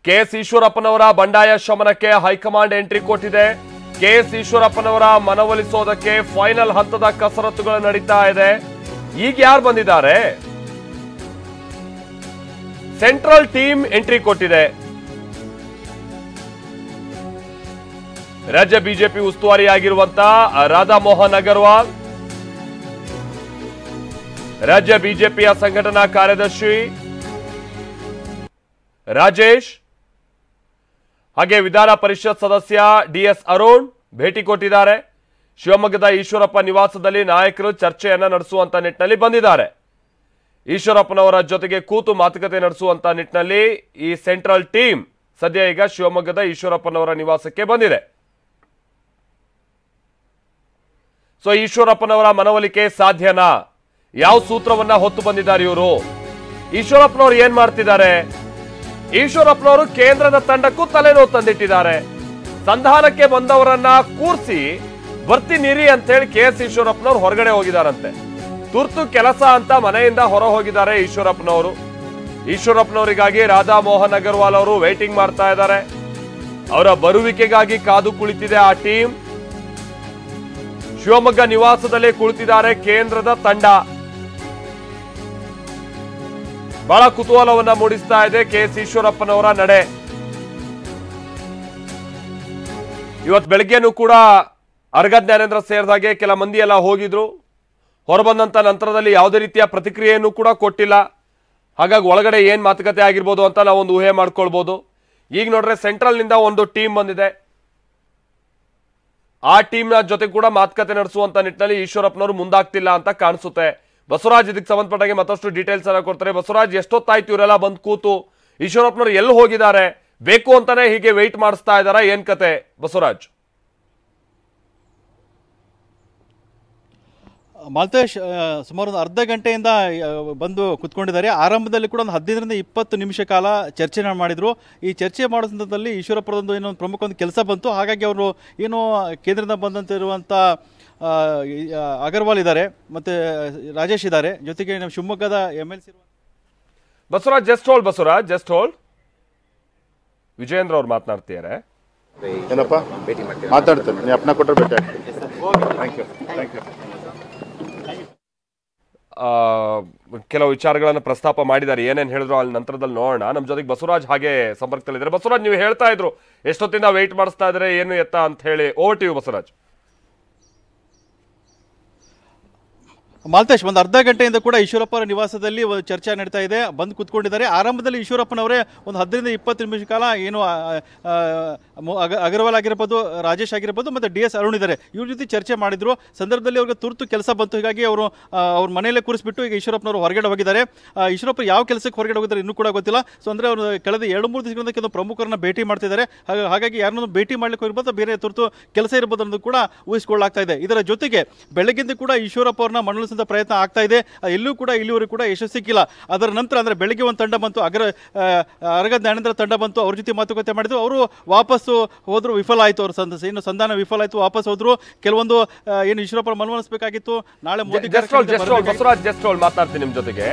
KS ಈಶ್ವರಪ್ಪನವರ ಬಂಡಾಯ ಶಮನಕ್ಕೆ high command entry ಕೊಟ್ಟಿದೆ. KS ಈಶ್ವರಪ್ಪನವರ ಮನವೊಲಿಸೋದಕ್ಕೆ final ಹಂತದ ಕಸರತ್ತುಗಳು ನಡೀತಾ ಇದೆ. ಈಗ ಯಾರು ಬಂದಿದ್ದಾರೆ? ಸೆಂಟ್ರಲ್ ಟೀಮ್ ಎಂಟ್ರಿ ಕೊಟ್ಟಿದೆ. ರಾಜ್ಯ ಬಿಜೆಪಿ ಉಸ್ತುವಾರಿಯಾಗಿರುವಂತಹ ರಾಧಾ ಮೋಹನ್ ಅಗರ್ವಾಲ್, ರಾಜ್ಯ ಬಿಜೆಪಿಯ ಸಂಘಟನಾ ಕಾರ್ಯದರ್ಶಿ ರಾಜೇಶ್, ಹಾಗೆ ವಿಧಾನ ಪರಿಷತ್ ಸದಸ್ಯ ಡಿಎಸ್ ಅರುಣ್ ಭೇಟಿ ಕೊಟ್ಟಿದ್ದಾರೆ. ಶಿವಮೊಗ್ಗದ ಈಶ್ವರಪ್ಪ ನಿವಾಸದಲ್ಲಿ ನಾಯಕರು ಚರ್ಚೆಯನ್ನ ನಡೆಸುವಂತ ನಿಟ್ಟಿನಲ್ಲಿ ಬಂದಿದ್ದಾರೆ. ಈಶ್ವರಪ್ಪನವರ ಜೊತೆಗೆ ಕೂತು ಮಾತುಕತೆ ನಡೆಸುವಂತ ನಿಟ್ಟಿನಲ್ಲಿ ಈ ಸೆಂಟ್ರಲ್ ಟೀಮ್ ಸದ್ಯ ಈಗ ಶಿವಮೊಗ್ಗದ ಈಶ್ವರಪ್ಪನವರ ನಿವಾಸಕ್ಕೆ ಬಂದಿದೆ. ಸೊ ಈಶ್ವರಪ್ಪನವರ ಮನವೊಲಿಕೆ ಸಾಧ್ಯನಾ? ಯಾವ ಸೂತ್ರವನ್ನ ಹೊತ್ತು ಬಂದಿದ್ದಾರೆ ಇವರು? ಈಶ್ವರಪ್ಪನವರು ಏನ್ ಮಾಡ್ತಿದ್ದಾರೆ? ಈಶ್ವರಪ್ಪನವರು ಕೇಂದ್ರದ ತಂಡಕ್ಕೂ ತಲೆನೋವು ತಂದಿಟ್ಟಿದ್ದಾರೆ. ಸಂಧಾನಕ್ಕೆ ಬಂದವರನ್ನ ಕೂರಿಸಿ ಬರ್ತೀನಿರಿ ಅಂತ ಹೇಳಿ ಕೆಎಸ್ ಈಶ್ವರಪ್ಪನವರು ಹೊರಗಡೆ ಹೋಗಿದಾರಂತೆ. ತುರ್ತು ಕೆಲಸ ಅಂತ ಮನೆಯಿಂದ ಹೊರ ಹೋಗಿದ್ದಾರೆ ಈಶ್ವರಪ್ಪನವರು. ಈಶ್ವರಪ್ಪನವರಿಗಾಗಿ ರಾಧಾ ಮೋಹನ್ ಅಗರ್ವಾಲ್ ಅವರು ವೇಟಿಂಗ್ ಮಾಡ್ತಾ ಇದ್ದಾರೆ. ಅವರ ಬರುವಿಕೆಗಾಗಿ ಕಾದು ಕುಳಿತಿದೆ ಆ ಟೀಮ್. ಶಿವಮೊಗ್ಗ ನಿವಾಸದಲ್ಲೇ ಕುಳಿತಿದ್ದಾರೆ ಕೇಂದ್ರದ ತಂಡ. ಬಹಳ ಕುತೂಹಲವನ್ನ ಮೂಡಿಸ್ತಾ ಇದೆ ಕೆಎಸ್ ಈಶ್ವರಪ್ಪನವರ ನಡೆ. ಇವತ್ತು ಬೆಳಗ್ಗೆನೂ ಕೂಡ ಅರ್ಗ ಜ್ಞಾನೇಂದ್ರ ಸೇರಿದಾಗೆ ಕೆಲ ಮಂದಿ ಎಲ್ಲ ಹೋಗಿದ್ರು. ಹೊರಬಂದಂತ ನಂತರದಲ್ಲಿ ಯಾವುದೇ ರೀತಿಯ ಪ್ರತಿಕ್ರಿಯೆಯನ್ನು ಕೂಡ ಕೊಟ್ಟಿಲ್ಲ. ಹಾಗಾಗಿ ಒಳಗಡೆ ಏನ್ ಮಾತುಕತೆ ಆಗಿರ್ಬೋದು ಅಂತ ನಾವು ಒಂದು ಊಹೆ ಮಾಡ್ಕೊಳ್ಬಹುದು. ಈಗ ನೋಡ್ರೆ ಸೆಂಟ್ರಲ್ ನಿಂದ ಒಂದು ಟೀಮ್ ಬಂದಿದೆ. ಆ ಟೀಮ್ನ ಜೊತೆ ಕೂಡ ಮಾತುಕತೆ ನಡೆಸುವಂತ ನಿಟ್ಟಿನಲ್ಲಿ ಈಶ್ವರಪ್ಪನವರು ಮುಂದಾಗ್ತಿಲ್ಲ ಅಂತ ಕಾಣಿಸುತ್ತೆ. ಬಸವರಾಜ್ ಇದಕ್ಕೆ ಸಂಬಂಧಪಟ್ಟಾಗೆ ಮತ್ತಷ್ಟು ಡೀಟೇಲ್ಸ್ ಅನ್ನ ಕೊಡ್ತಾರೆ. ಬಸವರಾಜ್, ಎಷ್ಟೊತ್ತಾಯ್ತು ಇವರೆಲ್ಲ ಬಂದು ಕೂತು? ಈಶ್ವರಪ್ಪನವರು ಎಲ್ಲಿ ಹೋಗಿದ್ದಾರೆ? ಬೇಕು ಅಂತಾನೆ ಹೀಗೆ ವೆಯ್ಟ್ ಮಾಡಿಸ್ತಾ ಇದಾರ? ಏನ್ ಕತೆ ಬಸವರಾಜ್? ಮಾಲ್ತೇಶ್, ಸುಮಾರು ಒಂದು ಅರ್ಧ ಗಂಟೆಯಿಂದ ಬಂದು ಕುತ್ಕೊಂಡಿದ್ದಾರೆ. ಆರಂಭದಲ್ಲಿ ಕೂಡ ಒಂದು 15ರಿಂದ 20 ನಿಮಿಷ ಕಾಲ ಚರ್ಚೆ ಮಾಡಿದ್ರು. ಈ ಚರ್ಚೆ ಮಾಡೋ ಸಂದರ್ಭದಲ್ಲಿ ಈಶ್ವರಪ್ಪರದೊಂದು ಏನೋ ಪ್ರಮುಖ ಒಂದು ಕೆಲಸ ಬಂತು. ಹಾಗಾಗಿ ಅವರು ಏನೋ ಕೇಂದ್ರದಿಂದ ಬಂದಂತಿರುವಂಥ ಅಗರ್ವಾಲ್ ಇದ್ದಾರೆ, ಮತ್ತೆ ರಾಜೇಶ್ ಇದ್ದಾರೆ, ಜೊತೆಗೆ ನಮ್ಮ ಶಿವಮೊಗ್ಗದ MLC Basavaraj. Just hold. Vijayendra ಅವ್ರು ಮಾತನಾಡ್ತಿದ್ದಾರೆ. ಏನಪ್ಪ ಮಾತಾಡ್ತಾರೆ, ನೀವು ಅಪ್ನ ಕೊಟ್ಟರೆ ಭೇಟಿ ಆಗ್ತೀವಿ. Thank you. ಕೆಲವು ವಿಚಾರಗಳನ್ನು ಪ್ರಸ್ತಾಪ ಮಾಡಿದ್ದಾರೆ. ಏನೇನು ಹೇಳಿದ್ರು ಅಲ್ಲಿ ನಂತರದಲ್ಲಿ ನೋಡೋಣ. ನಮ್ಮ ಜೊತೆಗೆ ಬಸವರಾಜ್ ಹಾಗೆ ಸಂಪರ್ಕದಲ್ಲಿದ್ದಾರೆ. ಬಸವರಾಜ್, ನೀವು ಹೇಳ್ತಾ ಇದ್ರು ಎಷ್ಟೊತ್ತಿಂದ ವೆಯ್ಟ್ ಮಾಡಿಸ್ತಾ ಇದ್ರೆ ಏನು ಎತ್ತ ಅಂತ ಹೇಳಿ. Over to you Basavaraj. Malatesh, ಒಂದು ಅರ್ಧ ಗಂಟೆಯಿಂದ ಕೂಡ ಈಶ್ವರಪ್ಪರ ನಿವಾಸದಲ್ಲಿ ಚರ್ಚೆ ನಡೀತಾ ಇದೆ. ಬಂದು ಕುತ್ಕೊಂಡಿದ್ದಾರೆ. ಆರಂಭದಲ್ಲಿ ಈಶ್ವರಪ್ಪನವರೇ ಒಂದು 15ರಿಂದ 20 ನಿಮಿಷ ಕಾಲ ಏನು ಅಗರ್ವಾಲ್ ಆಗಿರ್ಬೋದು, ರಾಜೇಶ್ ಆಗಿರ್ಬೋದು, ಮತ್ತು DS ಅರುಣ್ ಇದ್ದಾರೆ, ಇವ್ರ ಜೊತೆ ಚರ್ಚೆ ಮಾಡಿದ್ರು. ಸಂದರ್ಭದಲ್ಲಿ ಅವ್ರಿಗೆ ತುರ್ತು ಕೆಲಸ ಬಂತು. ಹೀಗಾಗಿ ಅವರು ಅವ್ರ ಮನೆಯಲ್ಲೇ ಕೂರಿಸ್ಬಿಟ್ಟು ಈಗ ಈಶ್ವರಪ್ಪನವರು ಹೊರಗಡೆ ಹೋಗಿದ್ದಾರೆ. ಈಶ್ವರಪ್ಪ ಯಾವ ಕೆಲಸಕ್ಕೆ ಹೊರಗಡೆ ಹೋಗಿದ್ದಾರೆ ಇನ್ನೂ ಕೂಡ ಗೊತ್ತಿಲ್ಲ. ಸೊ ಅಂದರೆ ಅವರು ಕಳೆದ 2-3 ದಿನಗಳಿಂದ ಕೆಲವು ಪ್ರಮುಖರನ್ನ ಭೇಟಿ ಮಾಡ್ತಿದ್ದಾರೆ. ಹಾಗಾಗಿ ಯಾರನ್ನೂ ಭೇಟಿ ಮಾಡ್ಲಿಕ್ಕೆ ಹೋಗಿರ್ಬೋದು, ಬೇರೆ ತುರ್ತು ಕೆಲಸ ಇರ್ಬೋದು ಅನ್ನೋದು ಕೂಡ ಊಹಿಸಿಕೊಳ್ಳಾಗ್ತಾ ಇದೆ. ಇದರ ಜೊತೆಗೆ ಬೆಳಗ್ಗಿಂದ ಕೂಡ ಈಶ್ವರಪ್ಪ ಅವ್ರನ್ನ ಮನವೊಲಿಸುವಂತ ಪ್ರಯತ್ನ ಆಗ್ತಾ ಇದೆ. ಎಲ್ಲೂ ಕೂಡ ಇಲ್ಲಿವರೆಗೂ ಕೂಡ ಯಶಸ್ಸು ಸಿಕ್ಕಿಲ್ಲ. ಅದರ ನಂತರ ಅಂದ್ರೆ ಬೆಳಗ್ಗೆ ಒಂದು ತಂಡ ಬಂತು, ಅರ್ಗ ಜ್ಞಾನೇಂದ್ರ ತಂಡ ಬಂತು. ಅವ್ರ ಜೊತೆ ಮಾತುಕತೆ ಮಾಡಿದ್ರು. ಅವರು ವಾಪಸ್ಸು ಹೋದ್ರು, ವಿಫಲ ಆಯಿತು. ಅವ್ರ ಏನು ಸಂಧಾನ ವಿಫಲ ಆಯಿತು, ವಾಪಸ್ ಹೋದ್ರು. ಕೆಲವೊಂದು ಏನು ಈಶ್ವರಪ್ಪ ಮನವೊಲಿಸಬೇಕಾಗಿತ್ತು. ನಾಳೆ ಮೋದಿ ಬಸವರಾಜ್, ಜಸ್ಟ್ ಮಾತಾಡ್ತೀನಿ ನಿಮ್ಮ ಜೊತೆಗೆ.